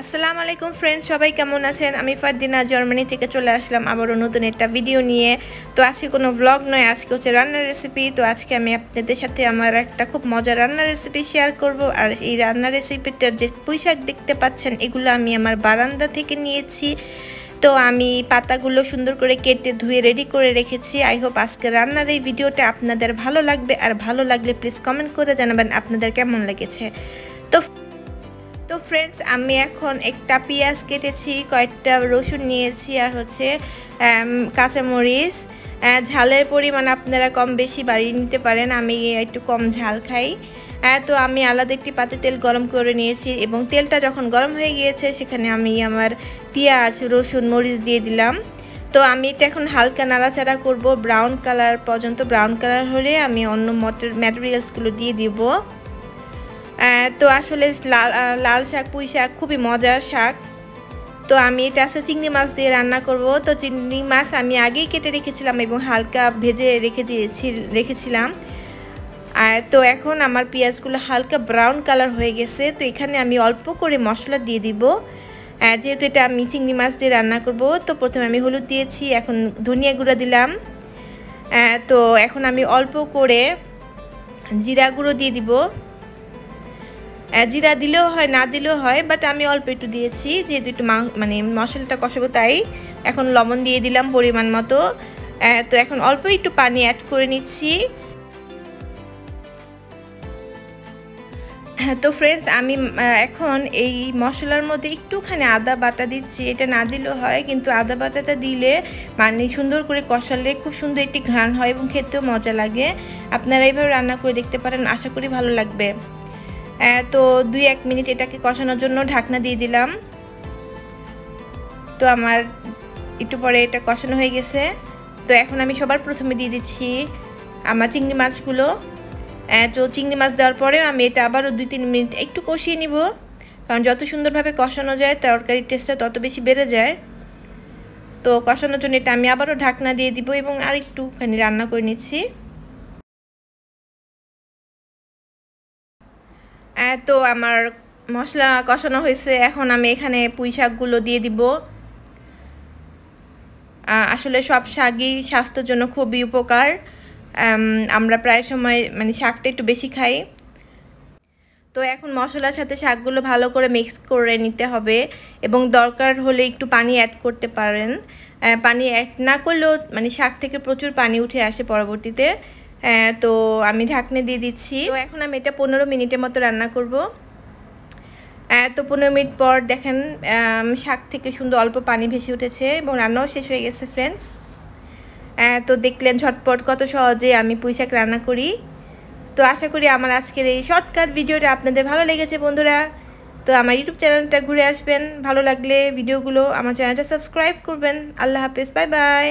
আসসালামু আলাইকুম ফ্রেন্ডস, সবাই কেমন আছেন? আমি ফারদিনা জার্মানি থেকে চলে আসলাম আবারও নতুন একটা ভিডিও নিয়ে। তো আজকে কোনো ব্লগ নয়, আজকে হচ্ছে রান্নার রেসিপি। তো আজকে আমি আপনাদের সাথে আমার একটা খুব মজার রান্নার রেসিপি শেয়ার করব। আর এই রান্নার রেসিপিটার যে পুঁইশাক দেখতে পাচ্ছেন, এগুলো আমি আমার বারান্দা থেকে নিয়েছি। তো আমি পাতাগুলো সুন্দর করে কেটে ধুয়ে রেডি করে রেখেছি। আই হোপ আজকে রান্নার এই ভিডিওটা আপনাদের ভালো লাগবে। আর ভালো লাগলে প্লিজ কমেন্ট করে জানাবেন আপনাদের কেমন লেগেছে। তো ফ্রেন্ডস, আমি এখন একটা পেঁয়াজ কেটেছি, কয়েকটা রসুন নিয়েছি, আর হচ্ছে কাঁচামরিচ। ঝালের পরিমাণ আপনারা কম বেশি বাড়িয়ে নিতে পারেন, আমি একটু কম ঝাল খাই। তো আমি আলাদা একটি পাত্রে তেল গরম করে নিয়েছি এবং তেলটা যখন গরম হয়ে গিয়েছে সেখানে আমি আমার পেঁয়াজ, রসুন, মরিচ দিয়ে দিলাম। তো আমি এটা এখন হালকা নাড়াচাড়া করব, ব্রাউন কালার পর্যন্ত। ব্রাউন কালার হলে আমি অন্য ম্যাটেরিয়ালসগুলো দিয়ে দিব। তো আসলে লাল শাক, পুঁই শাক খুবই মজার শাক। তো আমি এটা আছে চিংড়ি মাছ দিয়ে রান্না করব। তো চিংড়ি মাছ আমি আগেই কেটে রেখেছিলাম এবং হালকা ভেজে রেখেছিলাম। তো এখন আমার পেঁয়াজগুলো হালকা ব্রাউন কালার হয়ে গেছে। তো এখানে আমি অল্প করে মশলা দিয়ে দিব, যেহেতু এটা আমি চিংড়ি মাছ দিয়ে রান্না করব। তো প্রথমে আমি হলুদ দিয়েছি, এখন ধনিয়া গুঁড়া দিলাম। তো এখন আমি অল্প করে জিরা গুঁড়ো দিয়ে দিব। জিরা দিলেও হয়, না দিলেও হয়, বাট আমি অল্প একটু দিয়েছি যেহেতু একটু মানে মশলাটা কষাবো, তাই। এখন লবণ দিয়ে দিলাম পরিমাণ মতো। তো এখন অল্প একটু পানি অ্যাড করে নিচ্ছি। তো ফ্রেন্ডস, আমি এখন এই মশলার মধ্যে একটুখানি আদা বাটা দিচ্ছি। এটা না দিলেও হয়, কিন্তু আদা বাটাটা দিলে মানে সুন্দর করে কষালে খুব সুন্দর একটি ঘ্রাণ হয় এবং খেতেও মজা লাগে। আপনারা এইভাবে রান্না করে দেখতে পারেন, আশা করি ভালো লাগবে। তো 2-1 মিনিট এটাকে কষানোর জন্য ঢাকনা দিয়ে দিলাম। তো আমার একটু পরে এটা কষানো হয়ে গেছে। তো এখন আমি সবার প্রথমে দিয়ে দিচ্ছি আমার চিংড়ি মাছগুলো। তো চিংড়ি মাছ দেওয়ার পরেও আমি এটা আবারও 2-3 মিনিট একটু কষিয়ে নিব, কারণ যত সুন্দরভাবে কষানো যায় তরকারির টেস্টটা তত বেশি বেড়ে যায়। তো কষানোর জন্য এটা আমি আবারও ঢাকনা দিয়ে দিব এবং আর একটুখানি রান্না করে নিচ্ছি। তো আমার মশলা কষানো হয়েছে, এখন আমি এখানে পুঁই শাকগুলো দিয়ে দিব। আসলে সব শাকই স্বাস্থ্যের জন্য খুবই উপকার। আমরা প্রায় সময় মানে শাকটা একটু বেশি খাই। তো এখন মশলার সাথে শাকগুলো ভালো করে মিক্স করে নিতে হবে এবং দরকার হলে একটু পানি অ্যাড করতে পারেন। পানি অ্যাড না করলেও মানে শাক থেকে প্রচুর পানি উঠে আসে পরবর্তীতে। তো আমি ঢাকনা দিয়ে দিচ্ছি। তো এখন আমি এটা 15 মিনিটের মতো রান্না করব। তো 15 মিনিট পর দেখেন শাক থেকে সুন্দর অল্প পানি ভেসে উঠেছে এবং রান্নাও শেষ হয়ে গেছে ফ্রেন্ডস। তো দেখলেন ঝটপট কত সহজে আমি পুঁই শাক রান্না করি। তো আশা করি আমার আজকের এই শর্টকাট ভিডিওটা আপনাদের ভালো লেগেছে বন্ধুরা। তো আমার ইউটিউব চ্যানেলটা ঘুরে আসবেন, ভালো লাগলে ভিডিওগুলো আমার চ্যানেলটা সাবস্ক্রাইব করবেন। আল্লাহ হাফেজ, বাই বাই।